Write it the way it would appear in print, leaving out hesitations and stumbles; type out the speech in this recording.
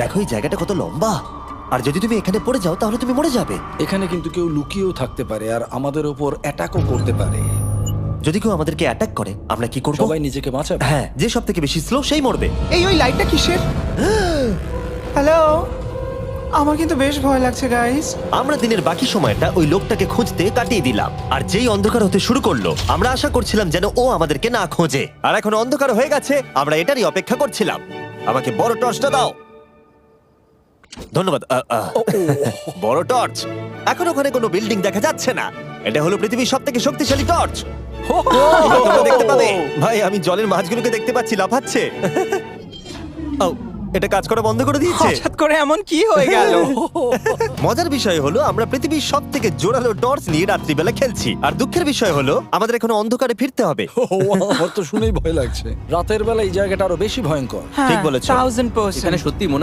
দেখো এই জায়গাটা কত লম্বা, আর যদি তুমি এখানে পড়ে যাও তাহলে তুমি মরে যাবে। এখানে কিন্তু কেউ লুকিয়েও থাকতে পারে আর আমাদের ওপর অ্যাটাকও করতে পারে। যদি কেউ আমাদেরকে অ্যাটাক করে আমরা কি করব? সবাই নিজেকে বাঁচাবে। হ্যাঁ, যে সব থেকে বেশি স্লো সেই মরবে। ওই লাইটটা কিসের? হ্যালো, আমার কিন্তু বেশ ভয় লাগছে গাইস। আমরা দিনের বাকি সময়টা ওই লোকটাকে খুঁজতে কাটিয়ে দিলাম, আর যেই অন্ধকার হতে শুরু করলো আমরা আশা করছিলাম যেন ও আমাদেরকে না খোঁজে। আর এখন অন্ধকার হয়ে গেছে, আমরা এটারই অপেক্ষা করছিলাম। আমাকে বড় টর্চটা দাও। ধন্যবাদ। বড় টর্চ। এখন ওখানে কোনো বিল্ডিং দেখা যাচ্ছে না। এটা হলো পৃথিবীর সবথেকে শক্তিশালী টর্চ। তোমরা দেখতে পাবে। ভাই, আমি জলের মাছগুলোকে দেখতে পাচ্ছি লাফাচ্ছে। ও, এটা কাজ করা বন্ধ করে দিয়েছে। হঠাৎ করে এমন কি হয়ে গেল? মজার বিষয় হলো আমরা পৃথিবীর সব থেকে জোরালো টর্চ নিয়ে রাত্রিবেলা খেলছি, আর দুঃখের বিষয় হলো আমাদের এখন অন্ধকারে ফিরতে হবে। আমার তো শুনেই ভয় লাগছে। রাতের বেলা এই জায়গাটা আরো বেশি ভয়ঙ্কর। ঠিক বলেছো। 1000%। এখানে সত্যি মনে